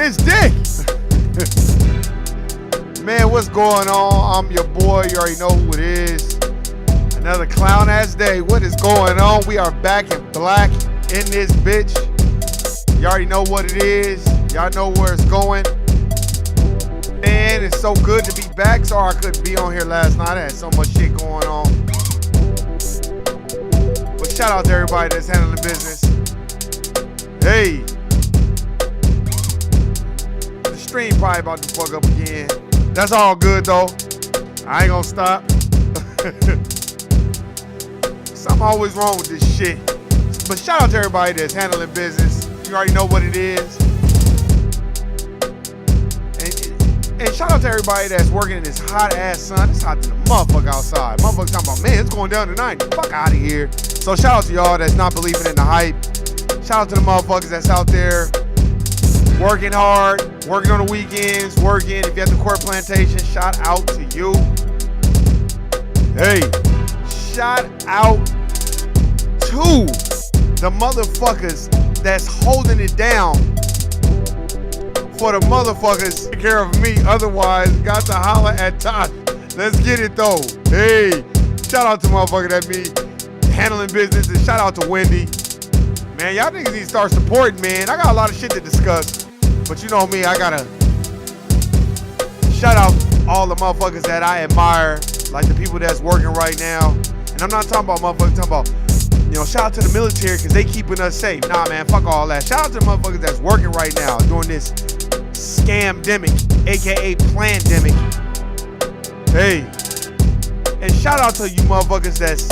his dick. Man, what's going on? I'm your boy. You already know who it is. Another clown ass day. What is going on? We are back in black in this bitch. You already know what it is. Y'all know where it's going. Man, it's so good to be back. Sorry I couldn't be on here last night. I had so much shit going on. But shout out to everybody that's handling business. Hey. The stream probably about to fuck up again. That's all good though. I ain't gonna stop. Something always wrong with this shit. But shout out to everybody that's handling business. You already know what it is. And shout out to everybody that's working in this hot ass sun. It's hot to the motherfucker outside. Motherfuckers talking about, man, it's going down to 90. Fuck out of here. So shout out to y'all that's not believing in the hype. Shout out to the motherfuckers that's out there working hard, working on the weekends, working. If you're at the court plantation, shout out to you. Hey, shout out to the motherfuckers that's holding it down for the motherfuckers take care of me. Otherwise, got to holler at Tosh. Let's get it though. Hey, shout out to motherfucker that be handling business, and shout out to Wendy. Man, y'all niggas need to start supporting, man. I got a lot of shit to discuss, but you know me, I gotta shout out all the motherfuckers that I admire, like the people that's working right now. And I'm not talking about motherfuckers, I'm talking about, you know, shout out to the military because they keeping us safe. Nah, man, fuck all that. Shout out to the motherfuckers that's working right now doing this scamdemic, aka plandemic. Hey, and shout out to you motherfuckers that's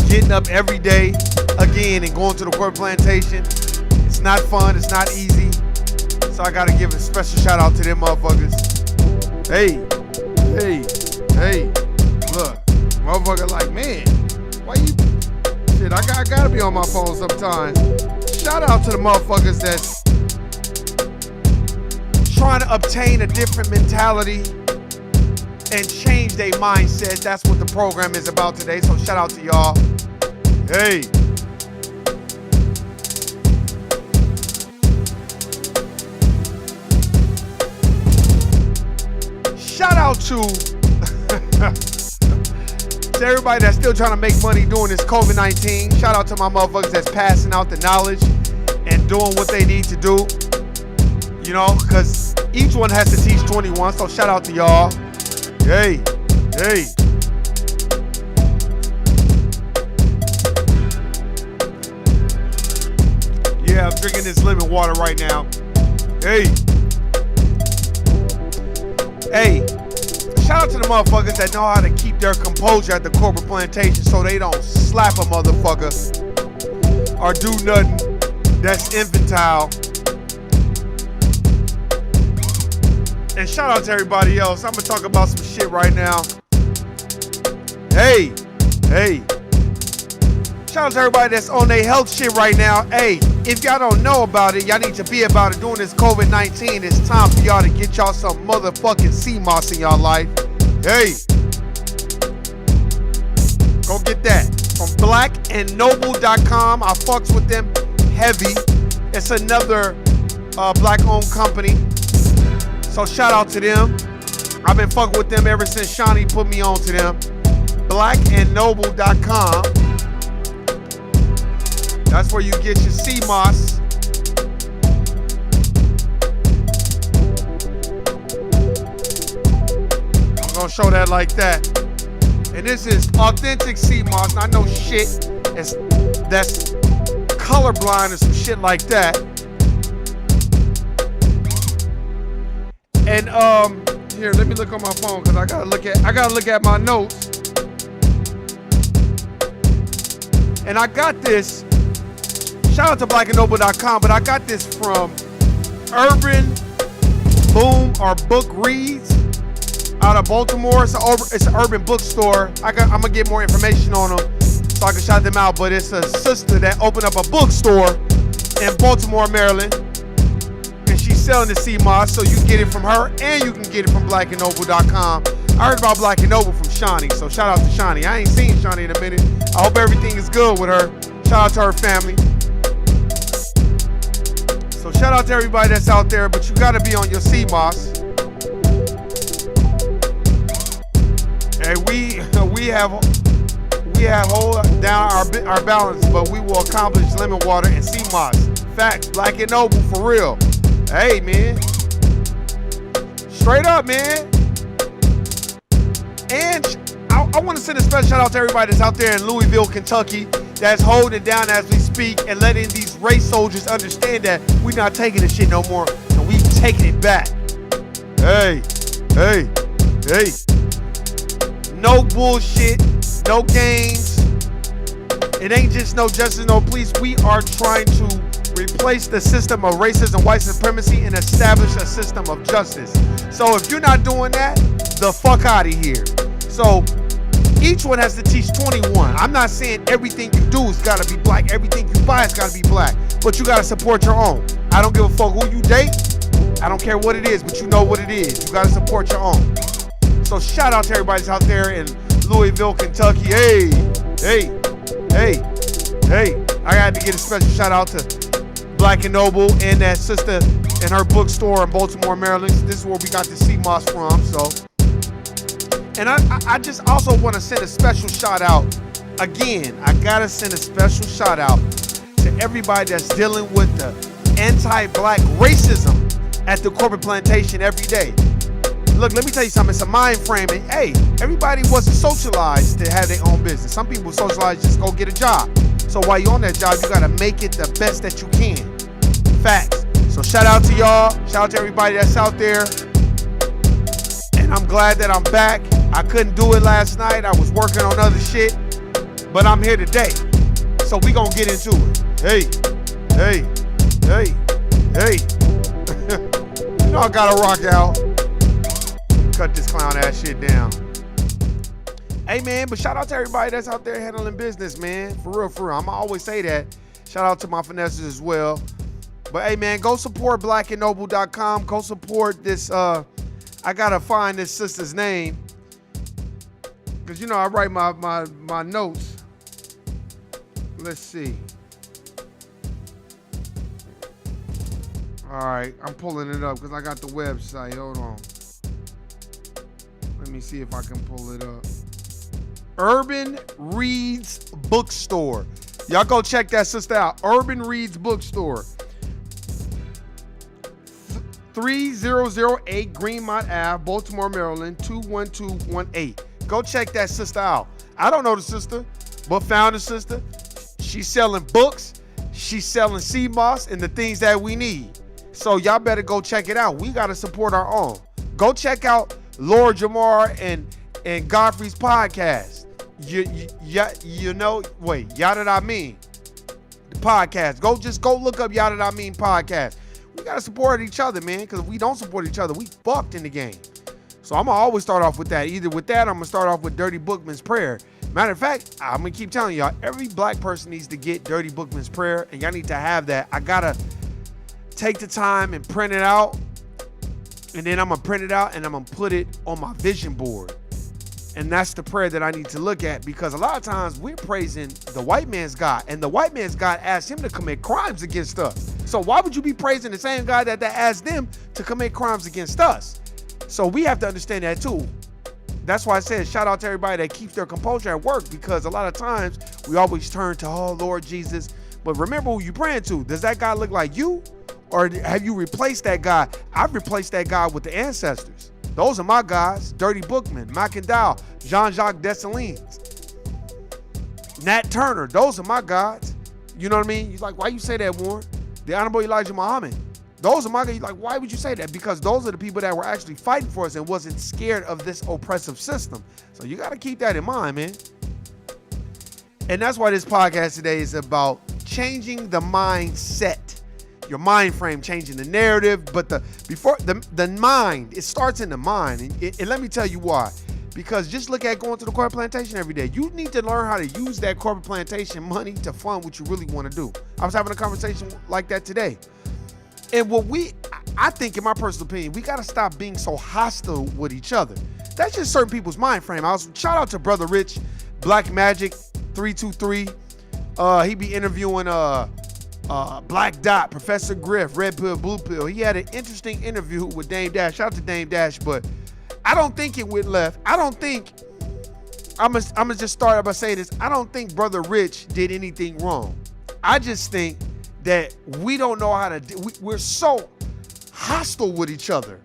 getting up every day again and going to the court plantation. It's not fun, it's not easy. So I gotta give a special shout out to them motherfuckers. Hey, look, motherfucker like, man, why you, shit, I gotta be on my phone sometimes. Shout out to the motherfuckers that's trying to obtain a different mentality and change their mindset. That's what the program is about today. So shout out to y'all. Hey. Shout out to everybody that's still trying to make money doing this COVID-19. Shout out to my motherfuckers that's passing out the knowledge and doing what they need to do. You know, because each one has to teach 21, so shout out to y'all. Hey. Yeah, I'm drinking this lemon water right now. Hey, shout out to the motherfuckers that know how to keep their composure at the corporate plantation so they don't slap a motherfucker or do nothing that's infantile. And shout out to everybody else. I'm gonna talk about some shit right now. Hey. Shout out to everybody that's on their health shit right now. Hey, if y'all don't know about it, y'all need to be about it. During this COVID-19, it's time for y'all to get y'all some motherfucking sea moss in y'all life. Hey. Go get that. From blackandnoble.com. I fucks with them heavy. It's another black-owned company. So shout out to them. I've been fucking with them ever since Shawnee put me on to them. Blackandnoble.com. That's where you get your sea moss. I'm gonna show that like that. And this is authentic sea moss. Not no shit that's colorblind or some shit like that. And here, let me look on my phone because I gotta look at my notes. And I got this. Shout out to blackandnoble.com, but I got this from Urban Boom or Book Reads out of Baltimore. It's an urban bookstore. I'm gonna get more information on them so I can shout them out. But it's a sister that opened up a bookstore in Baltimore, Maryland. She's selling the sea moss, so you can get it from her and you can get it from blackandnoble.com. I heard about Black and Noble from Shawnee, so shout out to Shawnee. I ain't seen Shawnee in a minute. I hope everything is good with her. Shout out to her family. So shout out to everybody that's out there, but you gotta be on your CMOS. And we have hold down our balance, but we will accomplish lemon water and CMOS. Facts, Black and Noble for real. Hey man, straight up man. And I want to send a special shout out to everybody that's out there in Louisville, Kentucky, that's holding it down as we speak and letting these race soldiers understand that we're not taking this shit no more and we taking it back. Hey. No bullshit, no games. It ain't just no justice, no police. We are trying to replace the system of racism, white supremacy, and establish a system of justice. So if you're not doing that, the fuck out of here. So each one has to teach 21. I'm not saying everything you do has got to be black. Everything you buy has got to be black. But you got to support your own. I don't give a fuck who you date. I don't care what it is, but you know what it is. You got to support your own. So shout out to everybody that's out there in Louisville, Kentucky. Hey. I got to get a special shout out to Black and Noble and that sister in her bookstore in Baltimore, Maryland. This is where we got the CMOS from. So, and I just also want to send a special shout out. Again, I got to send a special shout out to everybody that's dealing with the anti-black racism at the corporate plantation every day. Look, let me tell you something. It's a mind frame. And hey, everybody wasn't socialized to have their own business. Some people socialized just go get a job. So while you're on that job, you got to make it the best that you can. Facts. So shout out to y'all. Shout out to everybody that's out there. And I'm glad that I'm back. I couldn't do it last night. I was working on other shit. But I'm here today. So we going to get into it. Hey. You know I got to rock out. Cut this clown ass shit down. Hey man, but shout out to everybody that's out there handling business, man. For real. I'ma always say that. Shout out to my finesses as well. But hey man, go support blackandnoble.com. Go support this. I gotta find this sister's name. Cause you know I write my notes. Let's see. Alright, I'm pulling it up because I got the website. Hold on. Let me see if I can pull it up. Urban Reads Bookstore. Y'all go check that sister out. Urban Reads Bookstore. 3008 Greenmont Ave, Baltimore, Maryland, 21218. Go check that sister out. I don't know the sister, but found the sister. She's selling books. She's selling CMOS and the things that we need. So y'all better go check it out. We got to support our own. Go check out Lord Jamar and Godfrey's podcast. You know, wait, Yada I Mean, the podcast. Go look up Yada I Mean podcast. We gotta support each other, man, because if we don't support each other, we fucked in the game. So I'm gonna always start off with that. Either with that, I'm gonna start off with Dirty Bookman's prayer. Matter of fact, I'm gonna keep telling y'all, every black person needs to get Dirty Bookman's prayer, and y'all need to have that. I gotta take the time and print it out. And then I'm going to print it out and I'm going to put it on my vision board. And that's the prayer that I need to look at, because a lot of times we're praising the white man's God, and the white man's God asked him to commit crimes against us. So why would you be praising the same God that asked them to commit crimes against us? So we have to understand that too. That's why I said shout out to everybody that keeps their composure at work, because a lot of times we always turn to, oh, Lord Jesus. But remember who you praying to. Does that God look like you? Or have you replaced that God? I've replaced that God with the ancestors. Those are my gods. Dirty Bookman, Mackendall, Jean-Jacques Dessalines, Nat Turner. Those are my gods. You know what I mean? You're like, why you say that, Warren? The Honorable Elijah Muhammad. Those are my gods. You're like, why would you say that? Because those are the people that were actually fighting for us and wasn't scared of this oppressive system. So you got to keep that in mind, man. And that's why this podcast today is about changing the mindset. Your mind frame, changing the narrative, but the mind, it starts in the mind. And let me tell you why. Because just look at going to the corporate plantation every day. You need to learn how to use that corporate plantation money to fund what you really want to do. I was having a conversation like that today. And I think in my personal opinion, we got to stop being so hostile with each other. That's just certain people's mind frame. Shout out to Brother Rich, Black Magic 323. He be interviewing Black Dot, Professor Griff, Red Pill, Blue Pill. He had an interesting interview with Dame Dash. Shout out to Dame Dash, but I don't think it went left. I don't think, I'm gonna just start by saying this. I don't think Brother Rich did anything wrong. I just think that we don't know how to, we're so hostile with each other.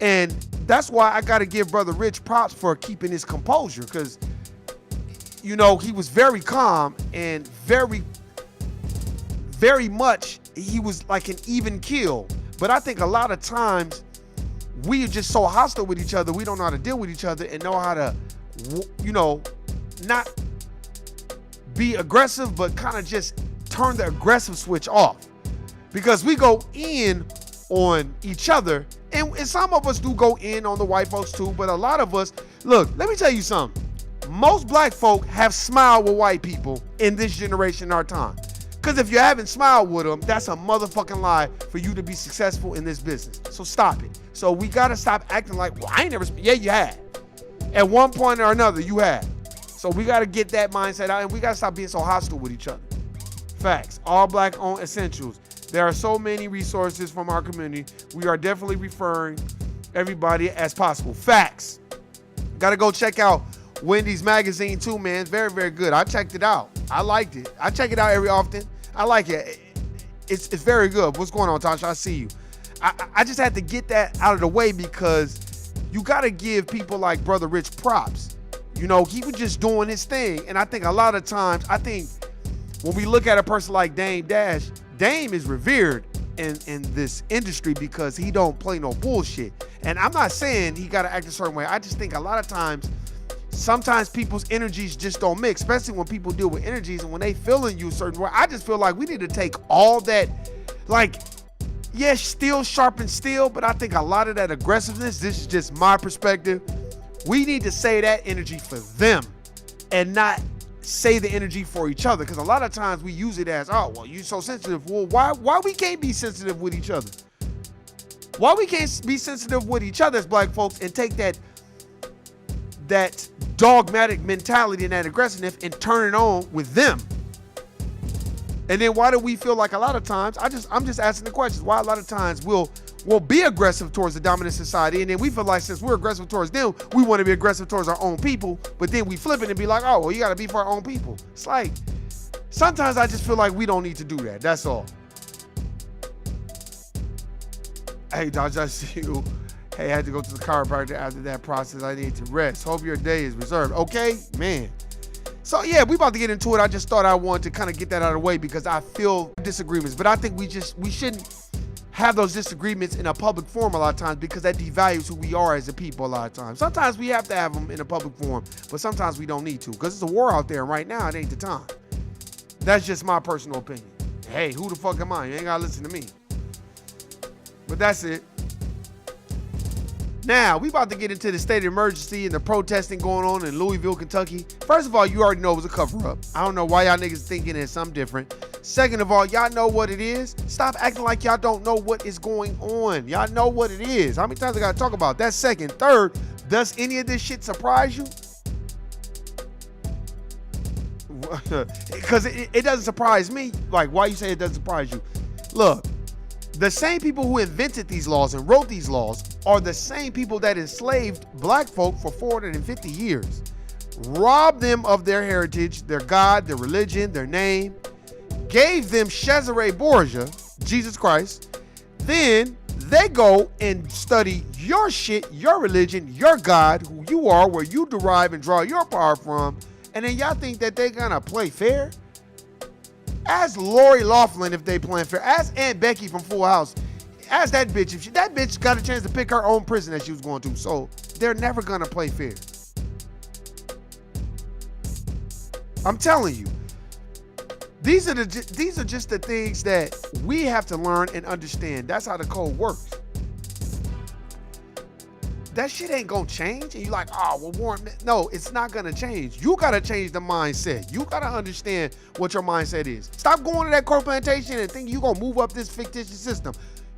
And that's why I gotta give Brother Rich props for keeping his composure, because, you know, he was very calm and very much, he was like an even keel. But I think a lot of times we are just so hostile with each other, we don't know how to deal with each other and know how to, you know, not be aggressive, but kind of just turn the aggressive switch off. Because we go in on each other, and some of us do go in on the white folks too, but a lot of us, look, let me tell you something. Most black folk have smiled with white people in this generation in our time. Because if you haven't smiled with them, that's a motherfucking lie for you to be successful in this business. So stop it. So we got to stop acting like, well, I ain't never, yeah, you had. At one point or another, you had. So we got to get that mindset out, and we got to stop being so hostile with each other. Facts. All black owned essentials. There are so many resources from our community. We are definitely referring everybody as possible. Facts. Got to go check out Wendy's magazine too, man. It's very, very good. I checked it out. I liked it. I check it out every often. I like it. It's very good. What's going on, Tasha? I see you. I just had to get that out of the way because you got to give people like Brother Rich props. You know, he was just doing his thing. And I think a lot of times, I think when we look at a person like Dame Dash, Dame is revered in this industry because he don't play no bullshit. And I'm not saying he got to act a certain way. I just think a lot of times, sometimes people's energies just don't mix, especially when people deal with energies and when they feeling you a certain way. I just feel like we need to take all that, like, yes, steel sharpens steel, but I think a lot of that aggressiveness, this is just my perspective, we need to say that energy for them and not say the energy for each other. Because a lot of times we use it as, oh, well, you're so sensitive. Well, why we can't be sensitive with each other? Why we can't be sensitive with each other as black folks and take that dogmatic mentality and that aggressiveness and turn it on with them? And then why do we feel like a lot of times, I'm just asking the questions, why a lot of times we'll be aggressive towards the dominant society, and then we feel like since we're aggressive towards them, we want to be aggressive towards our own people, but then we flip it and be like, oh, well, you got to be for our own people. It's like, sometimes I just feel like we don't need to do that. That's all. Hey, Dodge, I see you. Hey, I had to go to the chiropractor after that process. I need to rest. Hope your day is reserved. Okay, man. So yeah, we about to get into it. I just thought I wanted to kind of get that out of the way because I feel disagreements, but I think we shouldn't have those disagreements in a public forum a lot of times because that devalues who we are as a people a lot of times. Sometimes we have to have them in a public forum, but sometimes we don't need to because it's a war out there and right now it ain't the time. That's just my personal opinion. Hey, who the fuck am I? You ain't gotta listen to me. But that's it. Now, we about to get into the state of emergency and the protesting going on in Louisville, Kentucky. First of all, you already know it was a cover-up. I don't know why y'all niggas thinking it's something different. Second of all, y'all know what it is. Stop acting like y'all don't know what is going on. Y'all know what it is. How many times I gotta talk about that? Second. Third, does any of this shit surprise you? Because it doesn't surprise me. Like, why you say it doesn't surprise you? Look, the same people who invented these laws and wrote these laws are the same people that enslaved black folk for 450 years, robbed them of their heritage, their God, their religion, their name, gave them Cesare Borgia, Jesus Christ. Then they go and study your shit, your religion, your God, who you are, where you derive and draw your power from, and then y'all think that they're gonna play fair? Ask Lori Loughlin if they playing fair. Ask Aunt Becky from Full House. Ask that bitch if that bitch got a chance to pick her own prison that she was going to. So they're never gonna play fair. I'm telling you. These are just the things that we have to learn and understand. That's how the code works. That shit ain't gonna change. And you're like, oh, well, Warren, no, it's not gonna change. You gotta change the mindset. You gotta understand what your mindset is. Stop going to that corn plantation and thinking you're gonna move up this fictitious system.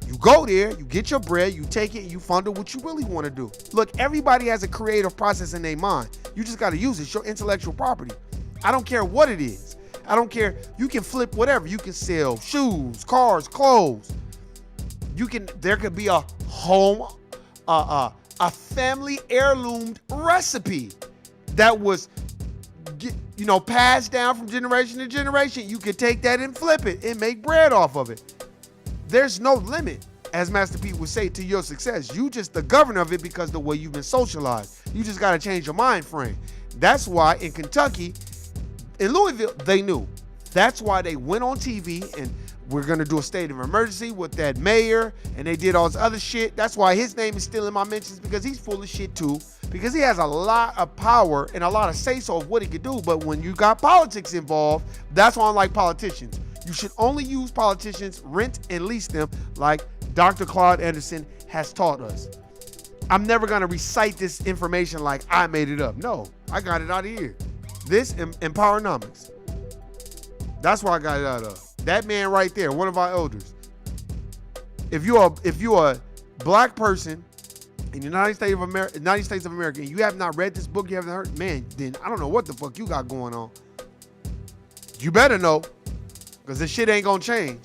You go there, you get your bread, you take it, and you fund what you really wanna do. Look, everybody has a creative process in their mind. You just gotta use it. It's your intellectual property. I don't care what it is. I don't care. You can flip whatever. You can sell shoes, cars, clothes. There could be a home, a family heirloom recipe that was, passed down from generation to generation. You could take that and flip it and make bread off of it. There's no limit, as Master P would say, to your success. You just the governor of it because the way you've been socialized. You just got to change your mind frame. That's why in Kentucky, in Louisville, they knew. That's why they went on TV and we're going to do a state of emergency with that mayor, and they did all this other shit. That's why his name is still in my mentions, because he's full of shit too, because he has a lot of power and a lot of say-so of what he could do. But when you got politics involved, that's why I like politicians. You should only use politicians, rent and lease them, like Dr. Claude Anderson has taught us. I'm never going to recite this information like I made it up. No, I got it out of here. This and Empowernomics. That's where I got it out of. That man right there, one of our elders. If you're a black person in the United States of America, and you have not read this book, you haven't heard, man, then I don't know what the fuck you got going on. You better know, because this shit ain't gonna change.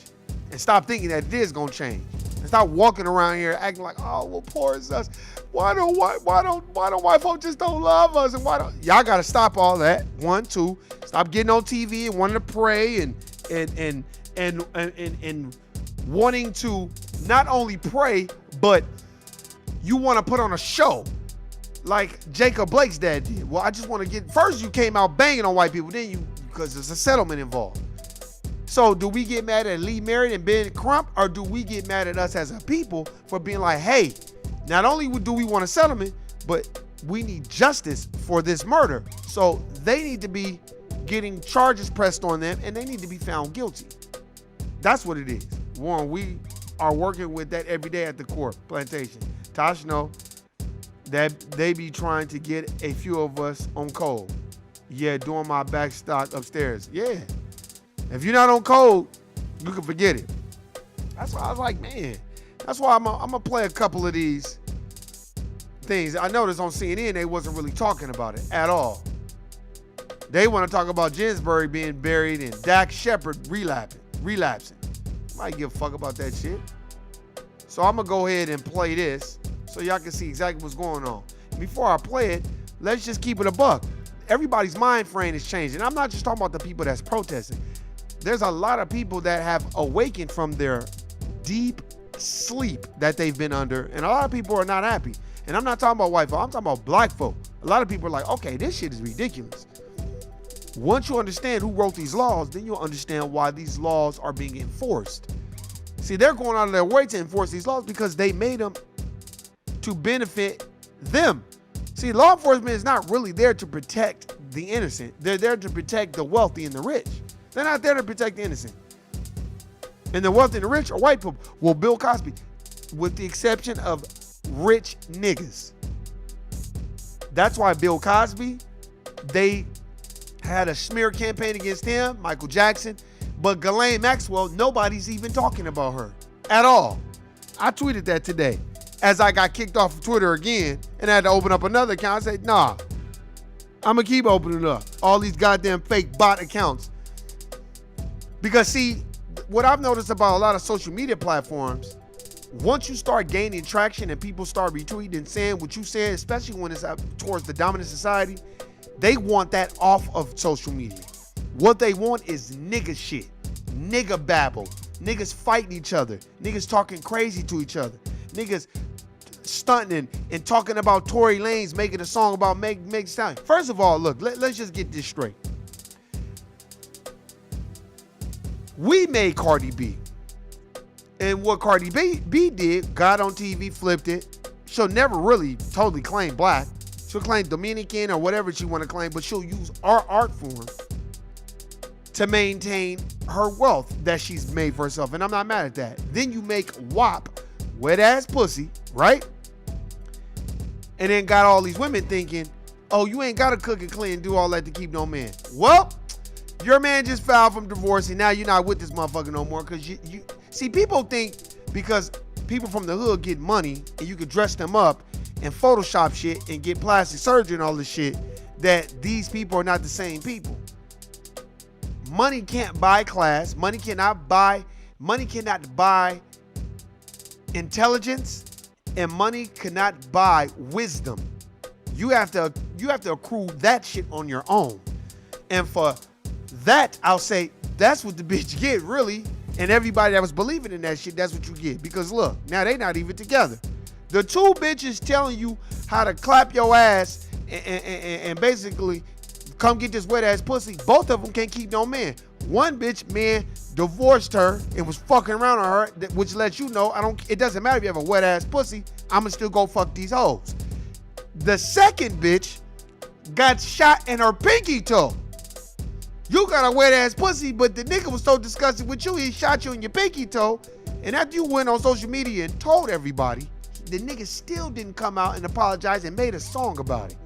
And stop thinking that it is gonna change. And stop walking around here acting like, oh, well, poor is us. Why don't white folks just don't love us? And why don't y'all gotta stop all that? 1, 2, stop getting on TV and wanting to pray and wanting to not only pray, but you want to put on a show like Jacob Blake's dad did. Well, I just want to get, first you came out banging on white people, then you, because there's a settlement involved. So do we get mad at Lee Merritt and Ben Crump, or do we get mad at us as a people for being like, hey, not only do we want a settlement, but we need justice for this murder. So they need to be getting charges pressed on them, and they need to be found guilty. That's what it is. Warren, we are working with that every day at the court plantation. Tosh know that they be trying to get a few of us on code. Yeah, doing my back stock upstairs. Yeah. If you're not on code, you can forget it. That's why I was like, man, that's why I'm gonna play a couple of these things. I noticed on CNN they wasn't really talking about it at all. They want to talk about Ginsburg being buried and Dak Shepard relapsing. I might give a fuck about that shit. So I'm going to go ahead and play this so y'all can see exactly what's going on. Before I play it, let's just keep it a buck. Everybody's mind frame is changing. I'm not just talking about the people that's protesting. There's a lot of people that have awakened from their deep sleep that they've been under, and a lot of people are not happy. And I'm not talking about white folk. I'm talking about black folk. A lot of people are like, okay, this shit is ridiculous. Once you understand who wrote these laws, then you'll understand why these laws are being enforced. See, they're going out of their way to enforce these laws because they made them to benefit them. See, law enforcement is not really there to protect the innocent. They're there to protect the wealthy and the rich. They're not there to protect the innocent. And the wealthy and the rich are white people. Well, Bill Cosby, with the exception of rich niggas. That's why Bill Cosby, they had a smear campaign against him, Michael Jackson, but Ghislaine Maxwell, nobody's even talking about her at all. I tweeted that today as I got kicked off of Twitter again and had to open up another account. I said, nah, I'm going to keep opening up all these goddamn fake bot accounts. Because see, what I've noticed about a lot of social media platforms, once you start gaining traction and people start retweeting and saying what you said, especially when it's up towards the dominant society, they want that off of social media. What they want is nigga shit, nigga babble, niggas fighting each other, niggas talking crazy to each other, niggas stunting and talking about Tory Lanez making a song about Meg Thee Stallion. First of all, look, let's just get this straight. We made Cardi B. And what Cardi B did, got on TV, flipped it. She'll never really totally claim black. She'll claim Dominican or whatever she want to claim, but she'll use our art form to maintain her wealth that she's made for herself. And I'm not mad at that. Then you make WAP, wet ass pussy, right? And then got all these women thinking, oh, you ain't got to cook and clean and do all that to keep no man. Well, your man just filed from divorce and now you're not with this motherfucker no more because you see, people think because people from the hood get money and you can dress them up and Photoshop shit and get plastic surgery and all this shit, that these people are not the same people. Money can't buy class. Money cannot buy intelligence, and money cannot buy wisdom. You have to accrue that shit on your own. And for that, I'll say that's what the bitch get, really. And everybody that was believing in that shit, that's what you get. Because look, now they not even together. The two bitches telling you how to clap your ass and basically come get this wet ass pussy, both of them can't keep no man. One bitch, man, divorced her and was fucking around on her, which lets you know it doesn't matter if you have a wet ass pussy, I'ma still go fuck these hoes. The second bitch got shot in her pinky toe. You got a wet ass pussy, but the nigga was so disgusted with you, he shot you in your pinky toe. And after you went on social media and told everybody, the nigga still didn't come out and apologize and made a song about it.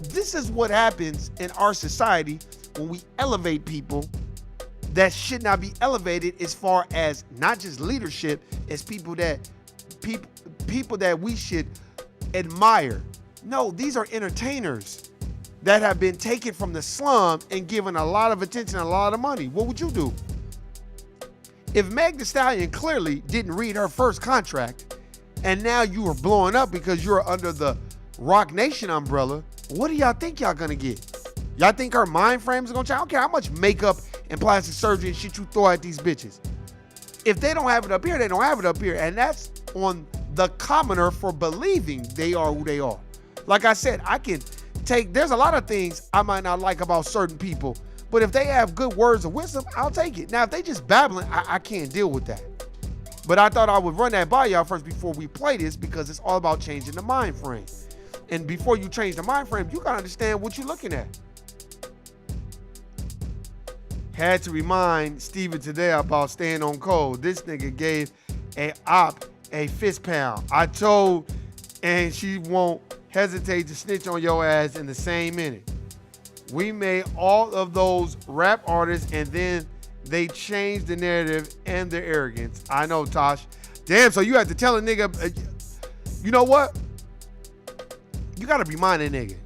This is what happens in our society when we elevate people that should not be elevated, as far as not just leadership, as people that we should admire. No, these are entertainers that have been taken from the slum and given a lot of attention and a lot of money. What would you do? If Meg Thee Stallion clearly didn't read her first contract, and now you are blowing up because you're under the Rock Nation umbrella, what do y'all think y'all gonna get? Y'all think her mind frames are gonna change? I don't care how much makeup and plastic surgery and shit you throw at these bitches. If they don't have it up here, they don't have it up here. And that's on the commoner for believing they are who they are. Like I said, there's a lot of things I might not like about certain people, but if they have good words of wisdom, I'll take it. Now, if they just babbling, I can't deal with that. But I thought I would run that by y'all first before we play this, because it's all about changing the mind frame. And before you change the mind frame, you gotta understand what you're looking at. Had to remind Steven today about staying on code. This nigga gave a op a fist pound. I told, and she won't hesitate to snitch on your ass in the same minute. We made all of those rap artists, and then they changed the narrative and their arrogance. I know, Tosh. Damn, so you have to tell a nigga, you know what? You gotta remind a nigga.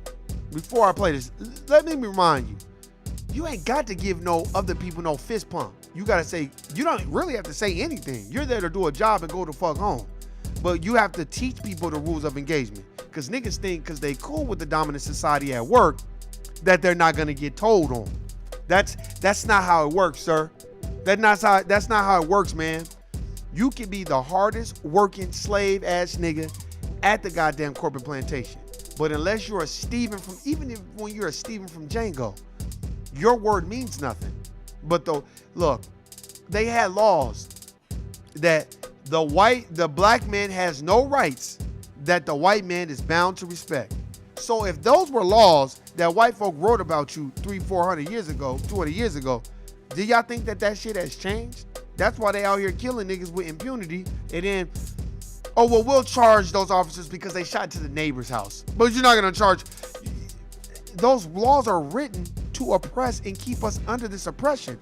Before I play this, let me remind you. You ain't got to give no other people no fist pump. You gotta say, you don't really have to say anything. You're there to do a job and go the fuck home. But you have to teach people the rules of engagement. Because niggas think because they cool with the dominant society at work that they're not gonna get told on. That's not how it works, sir. That's not how it works, man. You can be the hardest working slave ass nigga at the goddamn corporate plantation. But unless you're a Steven from, when you're a Steven from Django, your word means nothing. But look, they had laws that the black man has no rights that the white man is bound to respect. So if those were laws that white folk wrote about you 300-400 years ago, 200 years ago, do y'all think that shit has changed? That's why they out here killing niggas with impunity. And then, oh, well, we'll charge those officers because they shot to the neighbor's house. But you're not gonna charge. Those laws are written to oppress and keep us under this oppression.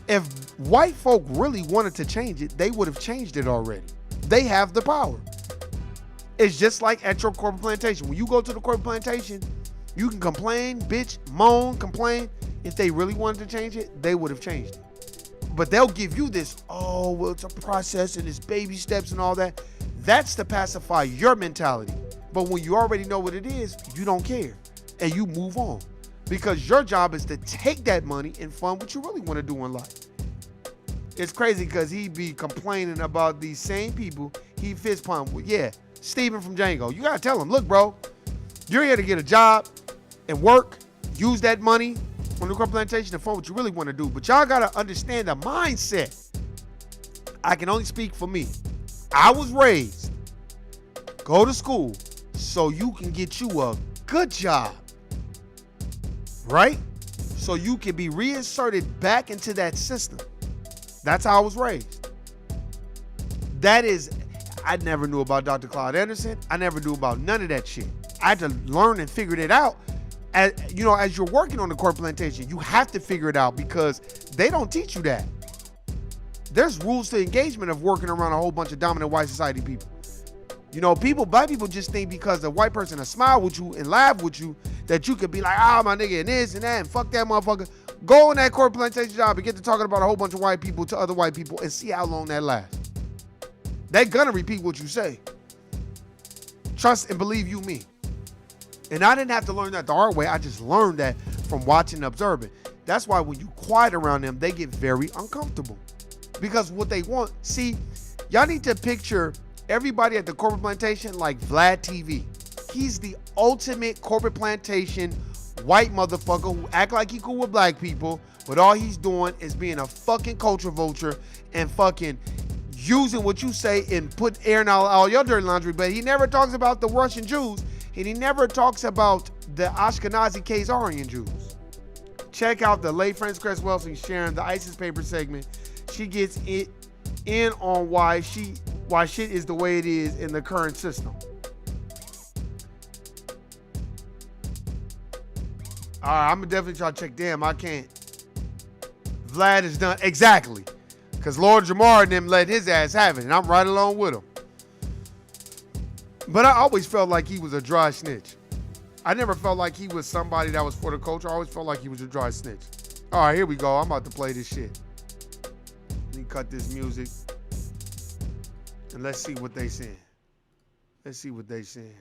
If white folk really wanted to change it, they would have changed it already. They have the power. It's just like at your corporate plantation. When you go to the corporate plantation, you can complain, bitch, moan, complain. If they really wanted to change it, they would have changed it. But they'll give you this, oh, well, it's a process and it's baby steps and all that. That's to pacify your mentality. But when you already know what it is, you don't care. And you move on. Because your job is to take that money and fund what you really want to do in life. It's crazy because he be complaining about these same people he fist pump with. Yeah, Steven from Django. You got to tell him, look, bro, you're here to get a job and work. Use that money on the corporate plantation to fund what you really want to do. But y'all got to understand the mindset. I can only speak for me. I was raised, go to school so you can get you a good job, right? So you can be reinserted back into that system. That's how I was raised. I never knew about Dr. Claude Anderson. I never knew about none of that shit. I had to learn and figure it out. As you're working on the corporate plantation, you have to figure it out because they don't teach you that. There's rules to engagement of working around a whole bunch of dominant white society people. Black people just think because a white person will smile with you and laugh with you that you could be like, my nigga, and this and that, and fuck that motherfucker. Go on that corporate plantation job and get to talking about a whole bunch of white people to other white people and see how long that lasts. They're gonna repeat what you say. Trust and believe you me. And I didn't have to learn that the hard way. I just learned that from watching and observing. That's why when you quiet around them, they get very uncomfortable. Because what they want, see, y'all need to picture everybody at the corporate plantation like Vlad TV. He's the ultimate corporate plantation white motherfucker who act like he cool with black people, but all he's doing is being a fucking culture vulture and fucking using what you say and put airing out all your dirty laundry. But he never talks about the Russian Jews, and he never talks about the Ashkenazi Khazarian Jews. Check out the late Frances Cress Welsing sharing the ISIS paper segment. She gets it in on why shit is the way it is in the current system. All right, I'm gonna definitely try to check. Damn, I can't. Vlad is done. Exactly. Because Lord Jamar and them let his ass have it, and I'm right along with him. But I always felt like he was a dry snitch. I never felt like he was somebody that was for the culture. I always felt like he was a dry snitch. All right, here we go. I'm about to play this shit. Let me cut this music. And let's see what they saying. Let's see what they saying.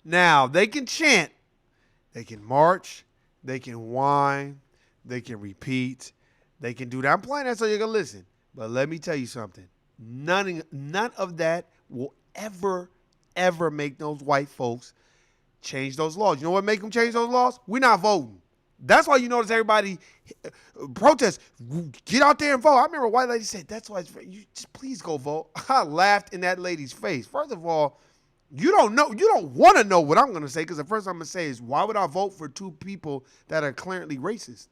Now, they can chant, they can march, they can whine, they can repeat, they can do that. I'm playing that so you can listen. But let me tell you something. None of that will ever make those white folks change those laws. You know what make them change those laws? We're not voting. That's why you notice everybody protest. Get out there and vote. I remember a white lady said, that's why you just please go vote. I laughed in that lady's face. First of all, you don't want to know what I'm going to say, because the first thing I'm going to say is, why would I vote for two people that are clearly racist?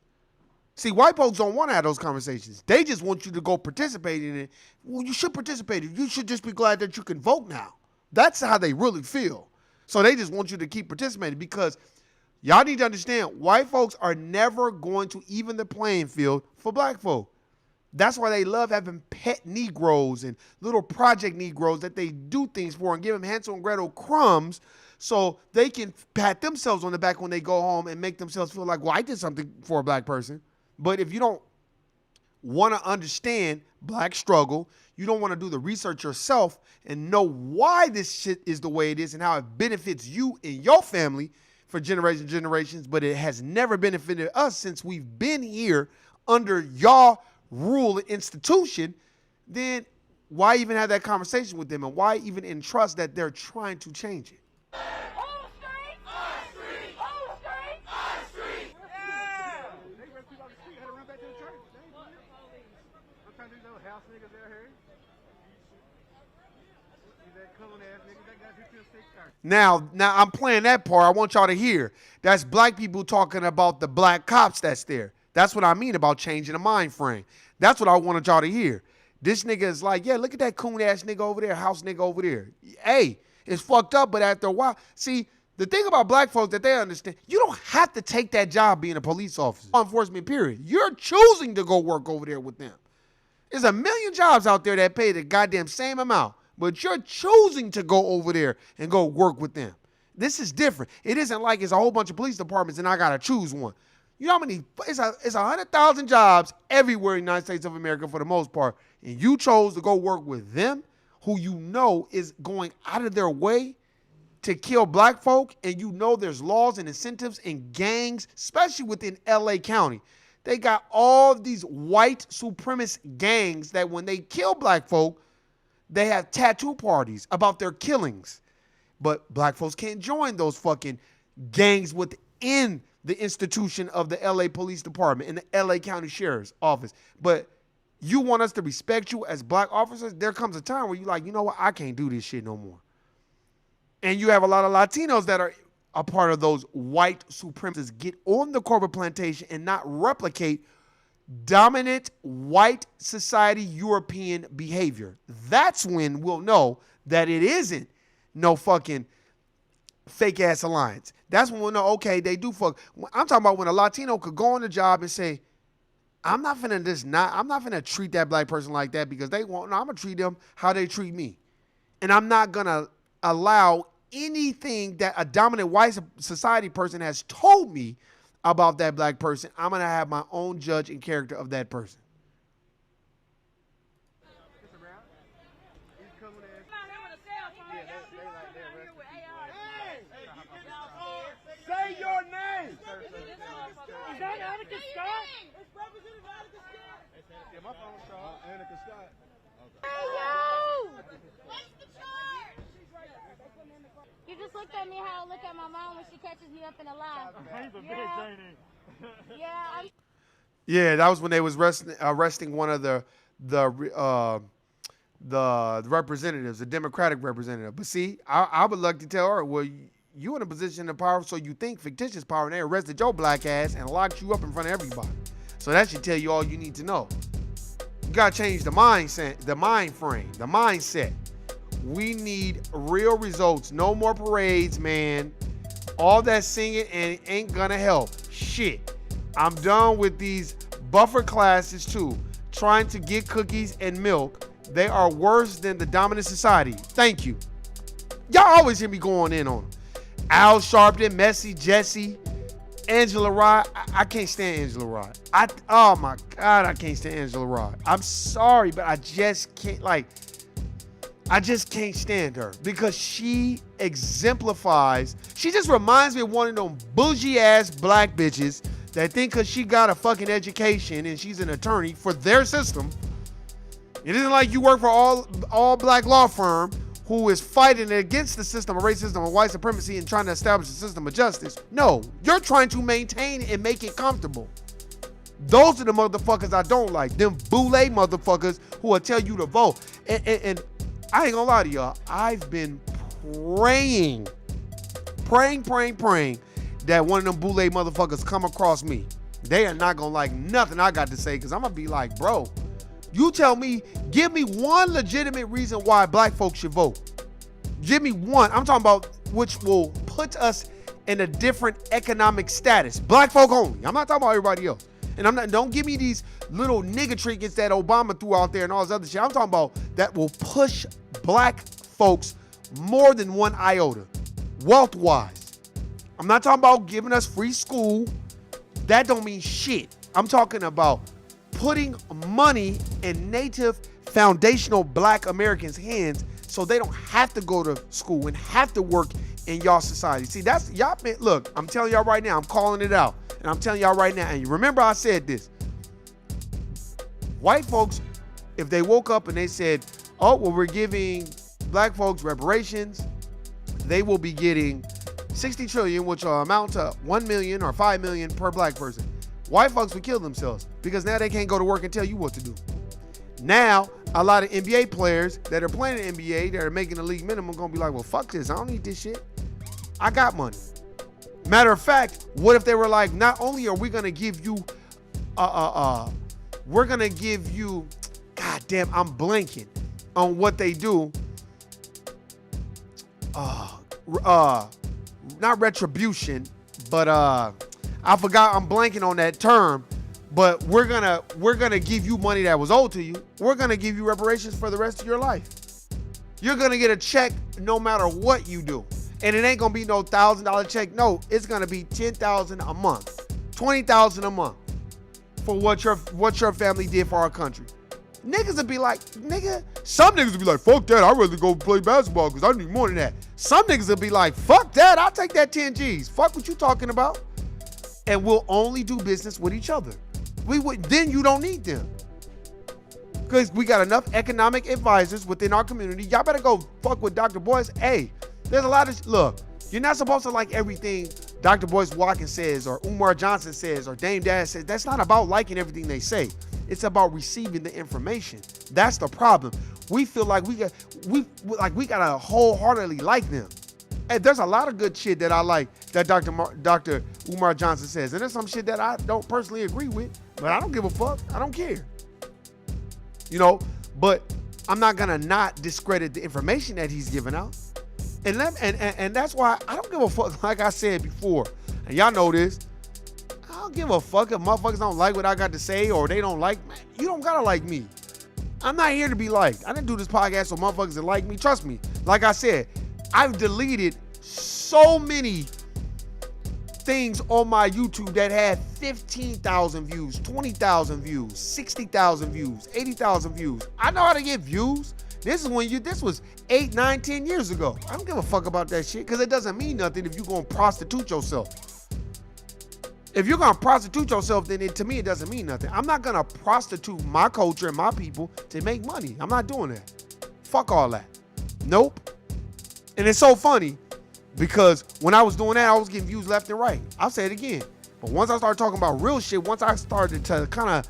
See, white folks don't want to have those conversations. They just want you to go participate in it. Well, you should participate. You should just be glad that you can vote now. That's how they really feel. So they just want you to keep participating, because y'all need to understand, white folks are never going to even the playing field for black folk. That's why they love having pet Negroes and little project Negroes that they do things for and give them Hansel and Gretel crumbs so they can pat themselves on the back when they go home and make themselves feel like, well, I did something for a black person. But if you don't want to understand black struggle, you don't want to do the research yourself and know why this shit is the way it is and how it benefits you and your family for generations, but it has never benefited us since we've been here under y'all rule and institution, then why even have that conversation with them, and why even entrust that they're trying to change it? Now I'm playing that part. I want y'all to hear. That's black people talking about the black cops that's there. That's what I mean about changing the mind frame. That's what I wanted y'all to hear. This nigga is like, yeah, look at that coon ass nigga over there, house nigga over there. Hey, it's fucked up, but after a while, see, the thing about black folks that they understand, you don't have to take that job being a police officer. Law enforcement, period. You're choosing to go work over there with them. There's a million jobs out there that pay the goddamn same amount, but you're choosing to go over there and go work with them. This is different. It isn't like it's a whole bunch of police departments and I gotta choose one. You know how many, it's 100,000 jobs everywhere in the United States of America for the most part, and you chose to go work with them, who you know is going out of their way to kill black folk, and you know there's laws and incentives and gangs, especially within LA County. They got all these white supremacist gangs that when they kill black folk, they have tattoo parties about their killings. But black folks can't join those fucking gangs within the institution of the LA Police Department and the LA County Sheriff's Office. But you want us to respect you as black officers? There comes a time where you're like, you know what? I can't do this shit no more. And you have a lot of Latinos that are a part of those white supremacists get on the corporate plantation and not replicate dominant white society European behavior. That's when we'll know that it isn't no fucking fake ass alliance. That's when we'll know, okay, they do fuck. I'm talking about when a Latino could go on the job and say, I'm not finna treat that black person like that because they won't. No, I'm gonna treat them how they treat me. And I'm not gonna allow anything that a dominant white society person has told me about that black person. I'm gonna have my own judge and character of that person. Say your name. Is that Annika Scott? It's Representative Annika Scott. Yeah, my phone was Annika Scott. Hey, yo! What's the charge? You just looked at me how I look at my mom when she catches me up in a lie. He's a bitch, ain't he? Yeah, Yeah, that was when they was arresting one of the representatives, the Democratic representative. But see, I would like to tell her, well, you in a position of power, so you think fictitious power, and they arrested your black ass and locked you up in front of everybody. So that should tell you all you need to know. You gotta change the mindset, the mind frame, the mindset. We need real results. No more parades, man. All that singing and ain't gonna help. Shit. I'm done with these buffer classes too. Trying to get cookies and milk. They are worse than the dominant society. Thank you. Y'all always hear me going in on them. Al Sharpton, Messi, Jesse, Angela Rye. I can't stand Angela Rye. Oh my God, I can't stand Angela Rye. I'm sorry, but I just can't, I just can't stand her because she exemplifies, she just reminds me of one of them bougie ass black bitches that think because she got a fucking education and she's an attorney for their system. It isn't like you work for all black law firm who is fighting against the system of racism and white supremacy and trying to establish a system of justice. No, you're trying to maintain and make it comfortable. Those are the motherfuckers I don't like. Them boule motherfuckers who will tell you to vote. And I ain't gonna lie to y'all. I've been praying that one of them boule motherfuckers come across me. They are not gonna like nothing I got to say because I'm gonna be like, bro, you tell me, give me one legitimate reason why black folks should vote. Give me one. I'm talking about which will put us in a different economic status. Black folk only. I'm not talking about everybody else. And don't give me these little nigga trinkets that Obama threw out there and all this other shit. I'm talking about that will push black folks more than one iota, wealth-wise. I'm not talking about giving us free school. That don't mean shit. I'm talking about putting money in native foundational black Americans' hands so they don't have to go to school and have to work in y'all society. See, that's y'all. Look, I'm telling y'all right now, I'm calling it out. And I'm telling y'all right now, and you remember I said this. White folks, if they woke up and they said, oh, well, we're giving black folks reparations, they will be getting 60 trillion, which will amount to 1 million or 5 million per black person. White folks would kill themselves because now they can't go to work and tell you what to do. Now, a lot of NBA players that are playing in the NBA that are making the league minimum going to be like, well, fuck this. I don't need this shit. I got money. Matter of fact, what if they were like, not only are we going to give you, we're going to give you, God damn, I'm blanking on what they do. Not retribution, but I forgot, I'm blanking on that term, but we're gonna give you money that was owed to you. We're gonna give you reparations for the rest of your life. You're gonna get a check no matter what you do. And it ain't gonna be no $1,000 check. No, it's gonna be $10,000 a month, $20,000 a month for what your family did for our country. Niggas would be like, some niggas would be like, fuck that, I'd rather go play basketball because I need more than that. Some niggas would be like, fuck that, I'll take that 10 G's. Fuck what you talking about. And we'll only do business with each other. Then you don't need them. Because we got enough economic advisors within our community. Y'all better go fuck with Dr. Boyce. Hey, there's a lot of, look, you're not supposed to like everything Dr. Boyce Watkins says or Umar Johnson says or Dame Dash says. That's not about liking everything they say. It's about receiving the information. That's the problem. We feel like we gotta wholeheartedly like them. And there's a lot of good shit that I like that Dr. Umar Johnson says. And there's some shit that I don't personally agree with. But I don't give a fuck. I don't care. You know, but I'm not gonna not discredit the information that he's giving out. And that's why I don't give a fuck, like I said before, and y'all know this. I don't give a fuck if motherfuckers don't like what I got to say or they don't like me. You don't gotta like me. I'm not here to be liked. I didn't do this podcast so motherfuckers that like me. Trust me. Like I said, I've deleted so many things on my YouTube that had 15,000 views, 20,000 views, 60,000 views, 80,000 views. I know how to get views. This was 8, 9, 10 years ago. I don't give a fuck about that shit because it doesn't mean nothing if you're going to prostitute yourself. If you're going to prostitute yourself, then to me, it doesn't mean nothing. I'm not going to prostitute my culture and my people to make money. I'm not doing that. Fuck all that. Nope. And it's so funny because when I was doing that, I was getting views left and right. I'll say it again. But once I started talking about real shit, once I started to kind of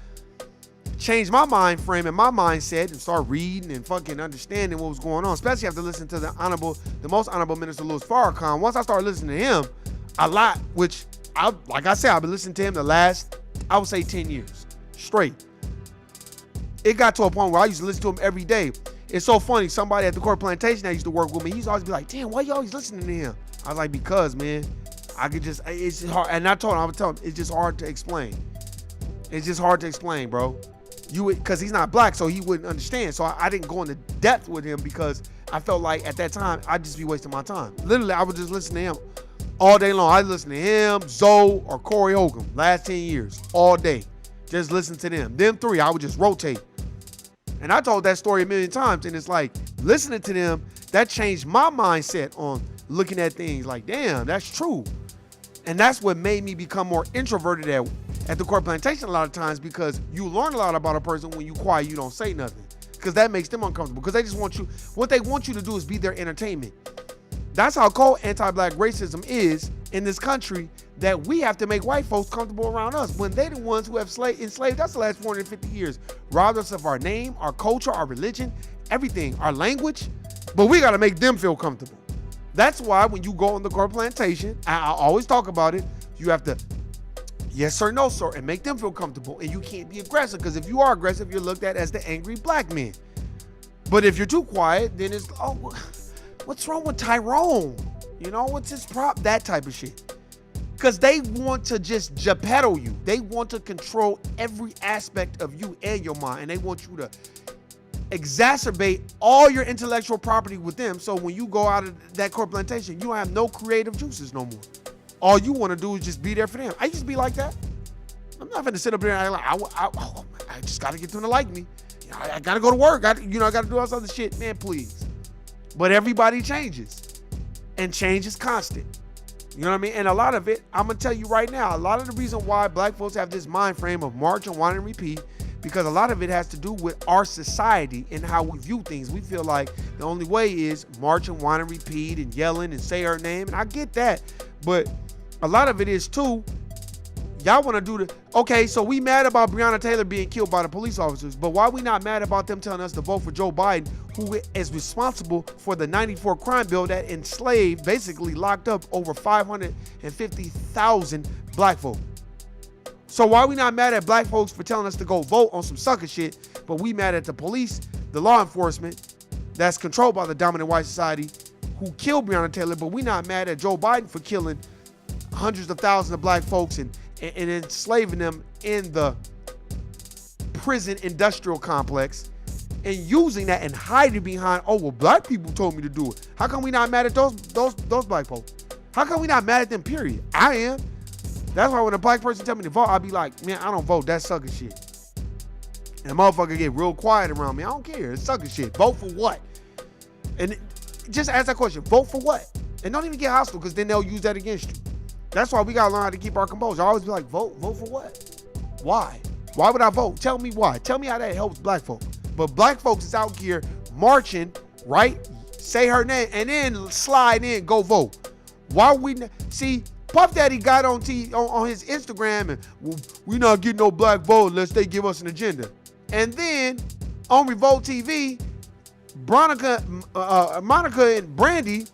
change my mind frame and my mindset and start reading and fucking understanding what was going on, especially after listening to the most honorable Minister Louis Farrakhan. Once I started listening to him a lot, which like I said, I've been listening to him the last, I would say 10 years straight. It got to a point where I used to listen to him every day. It's so funny. Somebody at the Court Plantation that used to work with me, he used to always be like, damn, why you always listening to him? I was like, because, man, it's hard. And I would tell him, it's just hard to explain. It's just hard to explain, bro. Because he's not black, so he wouldn't understand. So I didn't go into depth with him because I felt like at that time, I'd just be wasting my time. Literally, I would just listen to him all day long. I listen to him, Zoe, or Corey Holcomb, last 10 years, all day. Just listen to them. Them three, I would just rotate. And I told that story a million times, and it's like, listening to them, that changed my mindset on looking at things like, damn, that's true. And that's what made me become more introverted at the Court Plantation a lot of times, because you learn a lot about a person when you quiet, you don't say nothing. Because that makes them uncomfortable. Because they just want you, what they want you to do is be their entertainment. That's how cold anti-black racism is in this country, that we have to make white folks comfortable around us when they're the ones who have enslaved us the last 450 years. Robbed us of our name, our culture, our religion, everything, our language. But we got to make them feel comfortable. That's why when you go on the Court Plantation, I always talk about it, you have to yes sir, no sir, and make them feel comfortable. And you can't be aggressive, because if you are aggressive, you're looked at as the angry black man. But if you're too quiet, then it's, oh, what's wrong with Tyrone? You know, what's his prop? That type of shit. Because they want to just Geppetto you. They want to control every aspect of you and your mind. And they want you to exacerbate all your intellectual property with them. So when you go out of that Court Plantation, you don't have no creative juices no more. All you want to do is just be there for them. I used to be like that. I'm not going to sit up there and I just got to get them to like me. I got to go to work. I got to do all this other shit. Man, please. But everybody changes. And change is constant. You know what I mean? And a lot of it, I'm going to tell you right now, a lot of the reason why black folks have this mind frame of march and whine and repeat, because a lot of it has to do with our society and how we view things. We feel like the only way is march and whine and repeat and yelling and say her name. And I get that. But a lot of it is too, y'all want to do okay, so we mad about Breonna Taylor being killed by the police officers, but why we not mad about them telling us to vote for Joe Biden, who is responsible for the 94 crime bill that enslaved, basically locked up over 550,000 black folk? So why we not mad at black folks for telling us to go vote on some sucker shit, but we mad at the police, the law enforcement that's controlled by the dominant white society who killed Breonna Taylor, but we not mad at Joe Biden for killing hundreds of thousands of black folks and enslaving them in the prison industrial complex and using that and hiding behind, oh, well, black people told me to do it. How come we not mad at those black folks? How come we not mad at them, period? I am. That's why when a black person tell me to vote, I'll be like, man, I don't vote. That's sucker shit. And a motherfucker get real quiet around me. I don't care. It's sucker shit. Vote for what? And just ask that question. Vote for what? And don't even get hostile, because then they'll use that against you. That's why we got to learn how to keep our composure. I always be like, vote for what? Why? Why would I vote? Tell me why. Tell me how that helps black folks. But black folks is out here marching, right? Say her name and then slide in, go vote. Why we see Puff Daddy got on his Instagram and we not getting no black vote unless they give us an agenda. And then on Revolt TV, Monica and Brandy,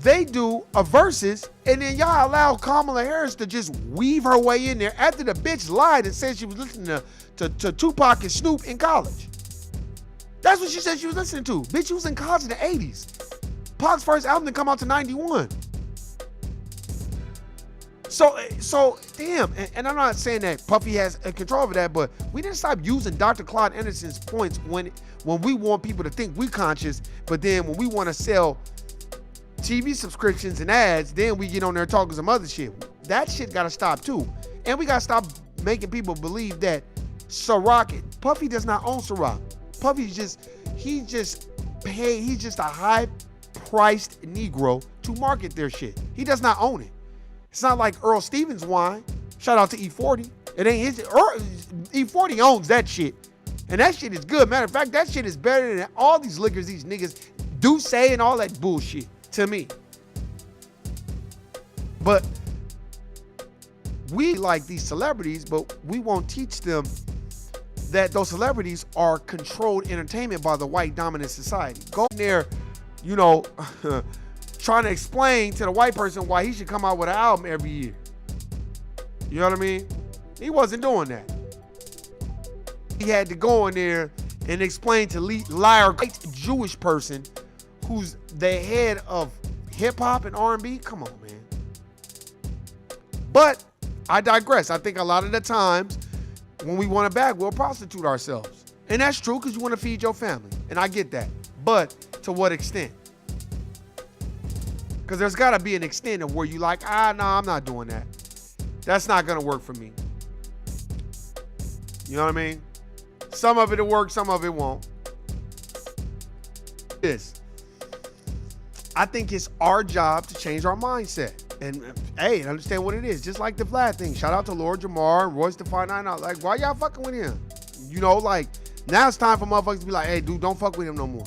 they do a versus And then y'all allow Kamala Harris to just weave her way in there after the bitch lied and said she was listening to Tupac and Snoop in college. That's what she said she was listening to. Bitch, she was in college in the 80s. Pac's first album didn't come out to 91. So damn, and I'm not saying that Puffy has control over that, but we didn't stop using Dr. Claude Anderson's points when we want people to think we conscious, but then when we want to sell TV subscriptions and ads, then we get on there talking some other shit. That shit gotta stop too. And we gotta stop making people believe that Ciroc, Puffy does not own Ciroc. Puffy's he's just a high-priced Negro to market their shit. He does not own it. It's not like Earl Stevens wine. Shout out to E40. It ain't his. E40 owns that shit. And that shit is good. Matter of fact, that shit is better than all these liquors these niggas do say and all that bullshit to me. But we like these celebrities, but we won't teach them that those celebrities are controlled entertainment by the white dominant society. Go in there, trying to explain to the white person why he should come out with an album every year. You know what I mean? He wasn't doing that. He had to go in there and explain to liar white Jewish person who's the head of hip hop and R&B. Come on, man. But I digress. I think a lot of the times when we want a bag, we'll prostitute ourselves. And that's true because you want to feed your family. And I get that. But to what extent? Because there's got to be an extent of where you like, no, I'm not doing that. That's not going to work for me. You know what I mean? Some of it will work, some of it won't. I think it's our job to change our mindset. And hey, understand what it is. Just like the Vlad thing. Shout out to Lord Jamar and Royce the 599. Like, why y'all fucking with him? Now it's time for motherfuckers to be like, hey, dude, don't fuck with him no more.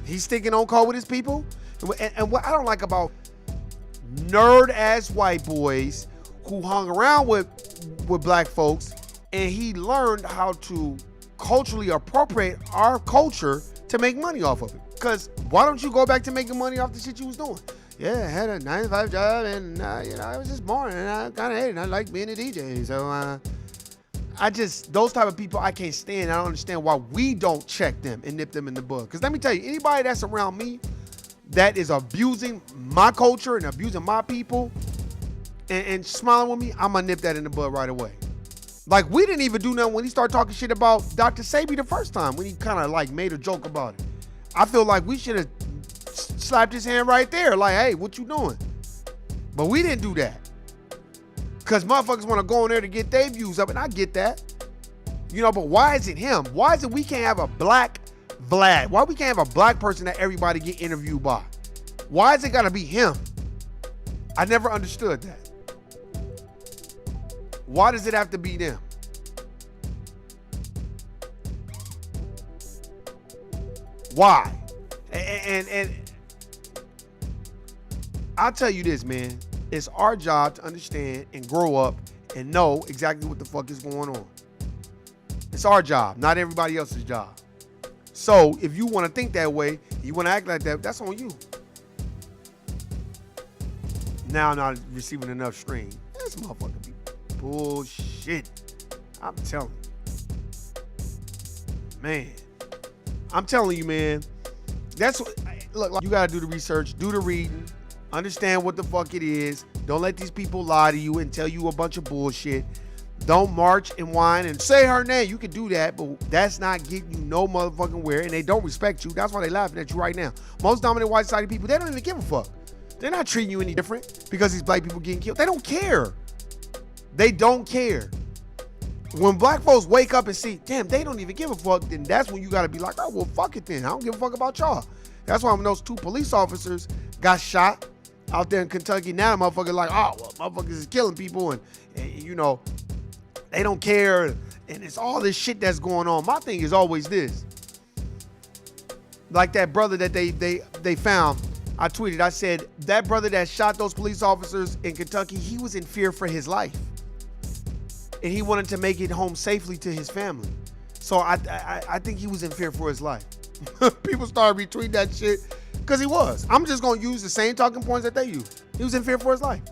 He's sticking on code with his people. And what I don't like about nerd-ass white boys who hung around with black folks, and he learned how to culturally appropriate our culture to make money off of it. Because why don't you go back to making money off the shit you was doing? Yeah, I had a 9-to-5 job, and I was just boring, and I kind of hated it. I like being a DJ, so those type of people I can't stand. I don't understand why we don't check them and nip them in the bud. Because let me tell you, anybody that's around me that is abusing my culture and abusing my people and smiling with me, I'm going to nip that in the bud right away. Like, we didn't even do nothing when he started talking shit about Dr. Sabi the first time, when he kind of made a joke about it. I feel like we should have slapped his hand right there. Like, hey, what you doing? But we didn't do that. Because motherfuckers want to go in there to get their views up, and I get that. But why is it him? Why is it we can't have a black Vlad? Why we can't have a black person that everybody get interviewed by? Why is it got to be him? I never understood that. Why does it have to be them? Why? And I'll tell you this, man. It's our job to understand and grow up and know exactly what the fuck is going on. It's our job, not everybody else's job. So if you want to think that way, you want to act like that, that's on you. Now I'm not receiving enough stream. This motherfucker be bullshit. I'm telling you. Man. I'm telling you, man. Look, you got to do the research, do the reading, understand what the fuck it is. Don't let these people lie to you and tell you a bunch of bullshit. Don't march and whine and say her name. You can do that, but that's not getting you no motherfucking where, and they don't respect you. That's why they laughing at you right now. Most dominant white society people, they don't even give a fuck. They're not treating you any different because these black people getting killed. They don't care. They don't care. When black folks wake up and see, damn, they don't even give a fuck, then that's when you got to be like, oh, well, fuck it then. I don't give a fuck about y'all. That's why when those 2 police officers got shot out there in Kentucky, now motherfuckers like, oh, well, motherfuckers is killing people and they don't care. And it's all this shit that's going on. My thing is always this. Like that brother that they found, I tweeted, I said, that brother that shot those police officers in Kentucky, he was in fear for his life. And he wanted to make it home safely to his family. So I think he was in fear for his life. People started retweeting that shit because he was. I'm just going to use the same talking points that they use. He was in fear for his life.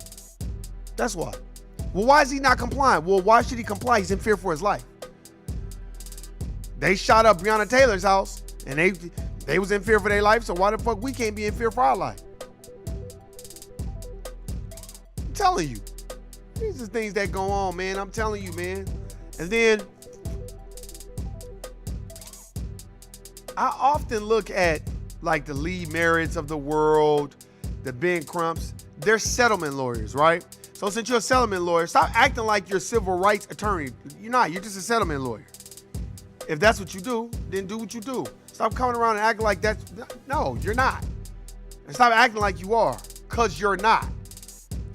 That's why. Well, why is he not complying? Well, why should he comply? He's in fear for his life. They shot up Breonna Taylor's house, and they was in fear for their life, so why the fuck we can't be in fear for our life? I'm telling you. These are things that go on, man. I'm telling you, man. And then I often look at like the Lee Merritts of the world, the Ben Crumps. They're settlement lawyers, right? So since you're a settlement lawyer, stop acting like you're a civil rights attorney. You're not. You're just a settlement lawyer. If that's what you do, then do what you do. Stop coming around and acting like that's... No, you're not. And stop acting like you are, because you're not.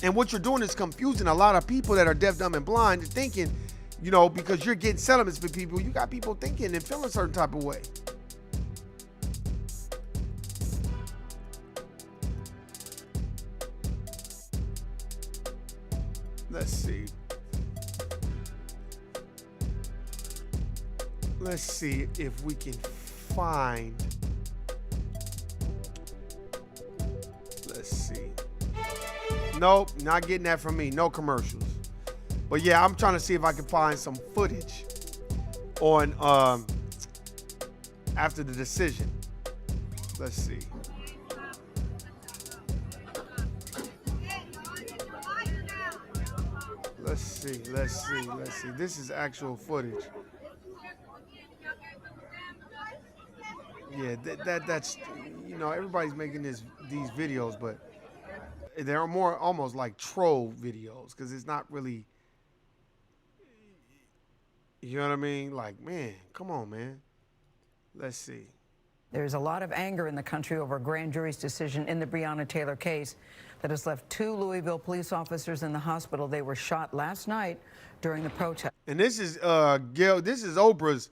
And what you're doing is confusing a lot of people that are deaf, dumb, and blind and thinking, you know, because you're getting settlements for people, you got people thinking and feeling a certain type of way. Let's see. Let's see if we can find. Let's see. Nope, not getting that from me. No commercials. But yeah, I'm trying to see if I can find some footage on after the decision. Let's see. Let's see. This is actual footage. Yeah, that's, you know, everybody's making these videos, but they're more almost like troll videos because it's not really, you know what I mean? Like, man, come on, man. Let's see. There's a lot of anger in the country over a grand jury's decision in the Breonna Taylor case that has left 2 Louisville police officers in the hospital. They were shot last night during the protest. And this is Gail. This is Oprah's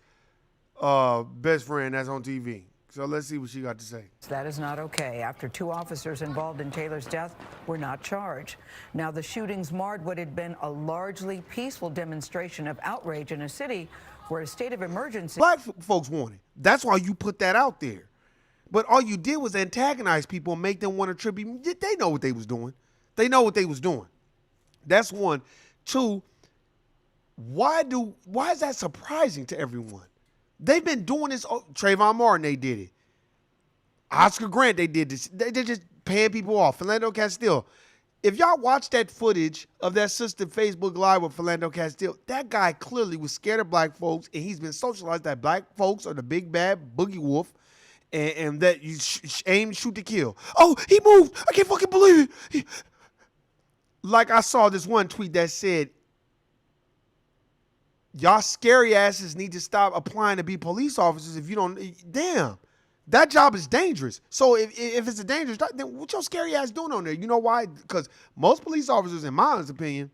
best friend that's on TV. So let's see what she got to say. That is not okay. After 2 officers involved in Taylor's death were not charged. Now the shootings marred what had been a largely peaceful demonstration of outrage in a city where a state of emergency. Black folks want it. That's why you put that out there. But all you did was antagonize people and make them want to tribute. They know what they was doing. They know what they was doing. That's one. 2, why is that surprising to everyone? They've been doing this. Trayvon Martin, they did it. Oscar Grant, they did this. They're just paying people off. Philando Castile. If y'all watch that footage of that sister Facebook Live with Philando Castile, that guy clearly was scared of black folks, and he's been socialized that black folks are the big bad boogie wolf, and that you aim, shoot to kill. Oh, he moved. I can't fucking believe it. Like I saw this one tweet that said, y'all scary asses need to stop applying to be police officers if you don't. Damn, that job is dangerous. So if it's a dangerous job, then what your scary ass doing on there? You know why? Because most police officers, in my opinion,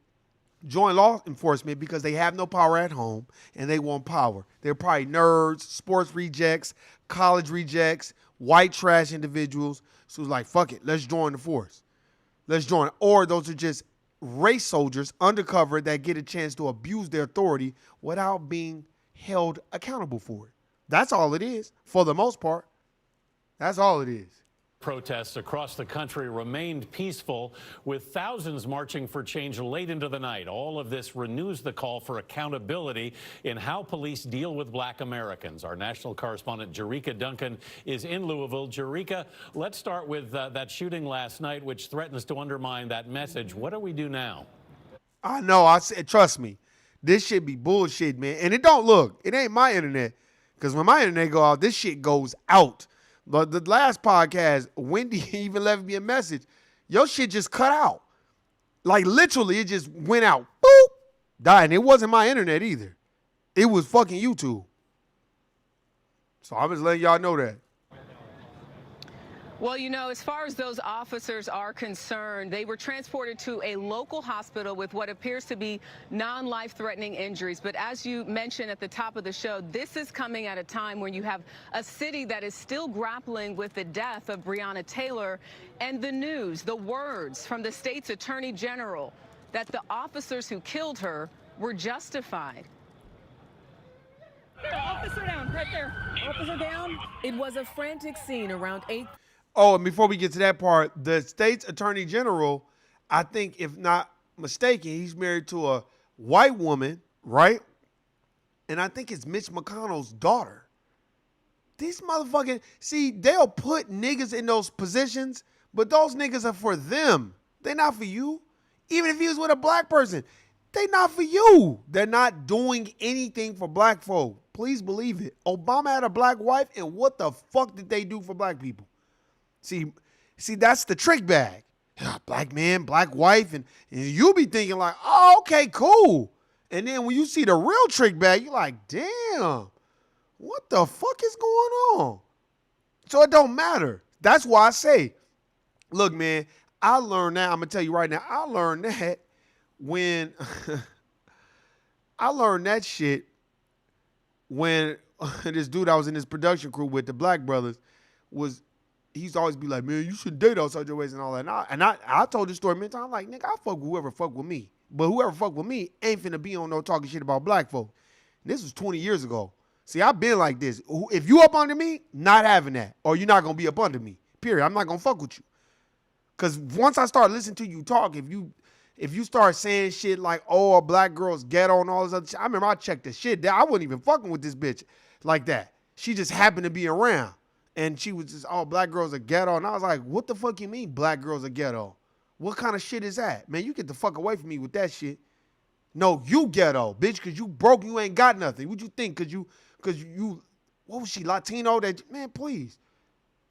join law enforcement because they have no power at home and they want power. They're probably nerds, sports rejects, college rejects, white trash individuals. So it's like, fuck it, let's join the force. Let's join. Or those are just race soldiers undercover that get a chance to abuse their authority without being held accountable for it. That's all it is, for the most part. That's all it is. Protests across the country remained peaceful, with thousands marching for change late into the night. All of this renews the call for accountability in how police deal with black Americans. Our national correspondent, Jerika Duncan, is in Louisville. Jerika, let's start with that shooting last night, which threatens to undermine that message. What do we do now? I know. I said, trust me, this shit be bullshit, man. And it don't look. It ain't my internet. Because when my internet go out, this shit goes out. But the last podcast, Wendy even left me a message. Your shit just cut out. Like literally, it just went out. Boop. Died. And it wasn't my internet either. It was fucking YouTube. So I'm just letting y'all know that. Well, you know, as far as those officers are concerned, they were transported to a local hospital with what appears to be non-life-threatening injuries. But as you mentioned at the top of the show, this is coming at a time when you have a city that is still grappling with the death of Breonna Taylor, and the news, the words from the state's attorney general that the officers who killed her were justified. Officer down, right there. Officer down. It was a frantic scene around 8. Oh, and before we get to that part, the state's attorney general, I think if not mistaken, he's married to a white woman, right? And I think it's Mitch McConnell's daughter. These motherfucking, see, they'll put niggas in those positions, but those niggas are for them. They're not for you. Even if he was with a black person, they not for you. They're not doing anything for black folk. Please believe it. Obama had a black wife, and what the fuck did they do for black people? See, that's the trick bag. Black man, black wife, and you be thinking like, oh, okay, cool. And then when you see the real trick bag, you're like, damn, what the fuck is going on? So it don't matter. That's why I say, look, man, I learned that. I'm going to tell you right now, I learned that when I learned that shit when this dude I was in this production crew with, the Black Brothers, was, he used to always be like, man, you shouldn't date outside your ways and all that. And I told this story many times. I'm like, nigga, I fuck with whoever fuck with me. But whoever fuck with me ain't finna be on no talking shit about black folk. And this was 20 years ago. See, I've been like this. If you up under me, not having that. Or you're not going to be up under me. Period. I'm not going to fuck with you. Because once I start listening to you talk, if you start saying shit like, oh, a black girl's ghetto and all this other shit, I remember I checked the shit. I wasn't even fucking with this bitch like that. She just happened to be around. And she was just, oh, black girls are ghetto. And I was like, what the fuck you mean black girls are ghetto? What kind of shit is that? Man, you get the fuck away from me with that shit. No, you ghetto, bitch, because you broke, you ain't got nothing. What you think? Because you, what was she, Latino? Man, please.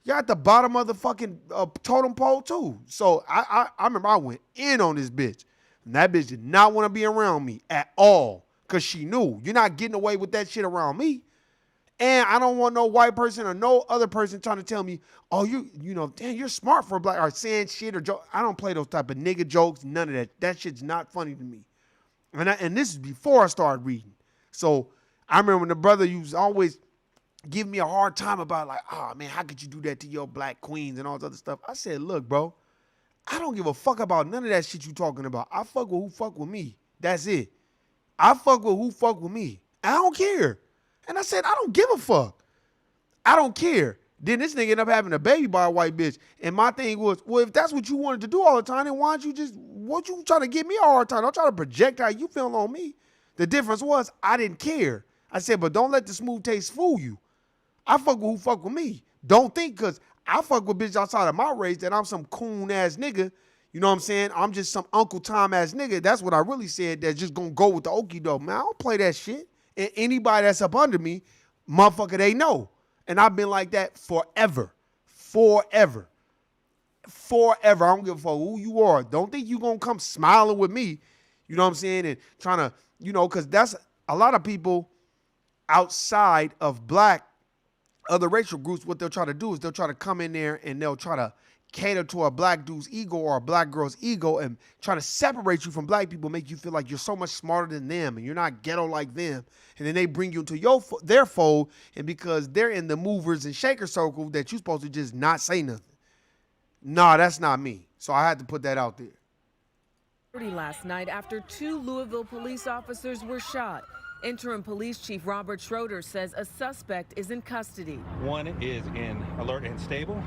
You're at the bottom of the fucking totem pole, too. So I remember I went in on this bitch. And that bitch did not want to be around me at all. Because she knew, you're not getting away with that shit around me. And I don't want no white person or no other person trying to tell me, oh, you know, damn, you're smart for a black, or saying shit or joke. I don't play those type of nigga jokes, none of that. That shit's not funny to me. And this is before I started reading. So I remember when the brother used to always give me a hard time about like, oh, man, how could you do that to your black queens and all this other stuff? I said, look, bro, I don't give a fuck about none of that shit you talking about. I fuck with who fuck with me. That's it. I fuck with who fuck with me. I don't care. And I said, I don't give a fuck. I don't care. Then this nigga ended up having a baby by a white bitch. And my thing was, well, if that's what you wanted to do all the time, then why don't you just, what you trying to give me a hard time? Don't try to project how you feel on me. The difference was I didn't care. I said, but don't let the smooth taste fool you. I fuck with who fuck with me. Don't think because I fuck with bitches outside of my race that I'm some coon ass nigga. You know what I'm saying? I'm just some Uncle Tom ass nigga. That's what I really said. That's just gonna go with the okie doke. Man, I don't play that shit. And anybody that's up under me, motherfucker, they know. And I've been like that forever. Forever. Forever. I don't give a fuck who you are. Don't think you gonna come smiling with me. You know what I'm saying? And trying to, you know, because that's a lot of people outside of black, other racial groups, what they'll try to do is they'll try to come in there and they'll try to cater to a black dude's ego or a black girl's ego and try to separate you from black people, make you feel like you're so much smarter than them and you're not ghetto like them. And then they bring you into their fold, and because they're in the movers and shakers circle that you're supposed to just not say nothing. Nah, that's not me. So I had to put that out there. Last night after 2 Louisville police officers were shot. Interim Police Chief Robert Schroeder says a suspect is in custody. One is in alert and stable.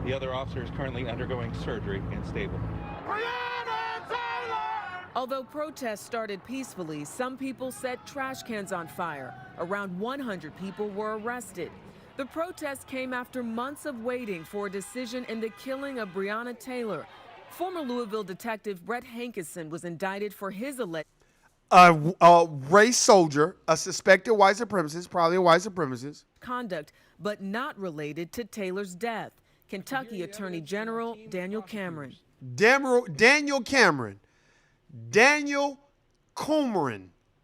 The other officer is currently undergoing surgery and stable. Although protests started peacefully, some people set trash cans on fire. Around 100 people were arrested. The protest came after months of waiting for a decision in the killing of Breonna Taylor. Former Louisville detective Brett Hankison was indicted for his alleged race soldier, a suspected white supremacist, probably a white supremacist, conduct, but not related to Taylor's death. Kentucky Attorney General Daniel Cameron. Daniel Cameron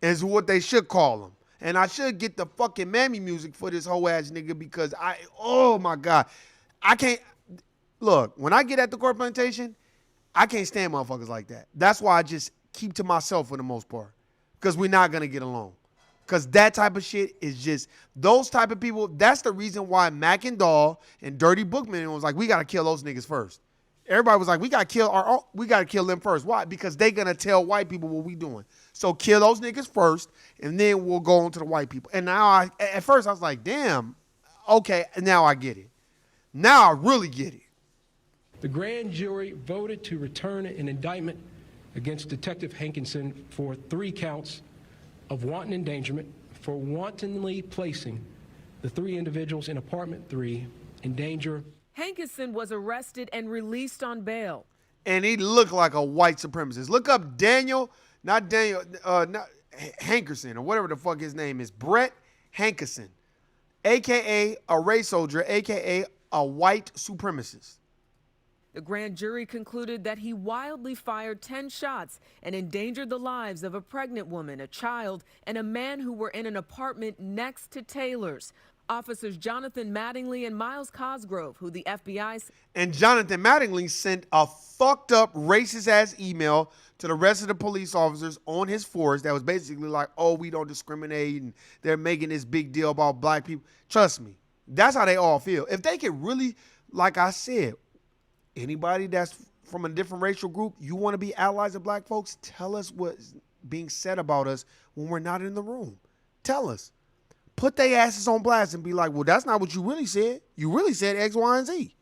is what they should call him. And I should get the fucking mammy music for this whole ass nigga because oh my God. I can't, look, when I get at the court plantation, I can't stand motherfuckers like that. That's why I just keep to myself for the most part. Because we're not going to get along. Because that type of shit is just, those type of people, that's the reason why Mac and Dahl and Dirty Bookman was like, we got to kill those niggas first. Everybody was like, we got to kill them first. Why? Because they going to tell white people what we doing. So kill those niggas first, and then we'll go on to the white people. And now, at first I was like, damn, okay, now I get it. Now I really get it. The grand jury voted to return an indictment against Detective Hankinson for 3 counts of wanton endangerment for wantonly placing the 3 individuals in apartment 3 in danger. Hankinson was arrested and released on bail. And he looked like a white supremacist. Look up not Hankerson or whatever the fuck his name is. Brett Hankerson, a.k.a. a race soldier, a.k.a. a white supremacist. The grand jury concluded that he wildly fired 10 shots and endangered the lives of a pregnant woman, a child, and a man who were in an apartment next to Taylor's. Officers Jonathan Mattingly and Miles Cosgrove, who the FBI... And Jonathan Mattingly sent a fucked up racist-ass email to the rest of the police officers on his force that was basically like, oh, we don't discriminate, and they're making this big deal about black people. Trust me, that's how they all feel. If they could really, like I said, anybody that's from a different racial group, you want to be allies of black folks, tell us what's being said about us when we're not in the room. Tell us. Put their asses on blast and be like, well, that's not what you really said. You really said X, Y, and Z.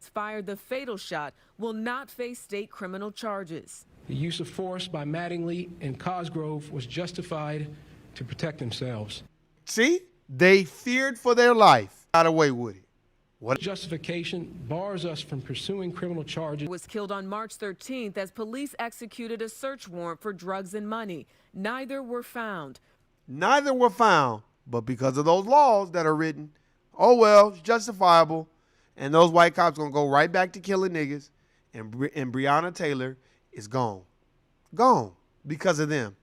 Fired the fatal shot will not face state criminal charges. The use of force by Mattingly and Cosgrove was justified to protect themselves. See? They feared for their life. Got away with it. What justification bars us from pursuing criminal charges? Was killed on March 13th as police executed a search warrant for drugs and money. Neither were found. Neither were found, but because of those laws that are written, oh well, it's justifiable, and those white cops gonna go right back to killing niggas, and Breonna Taylor is gone. Gone because of them.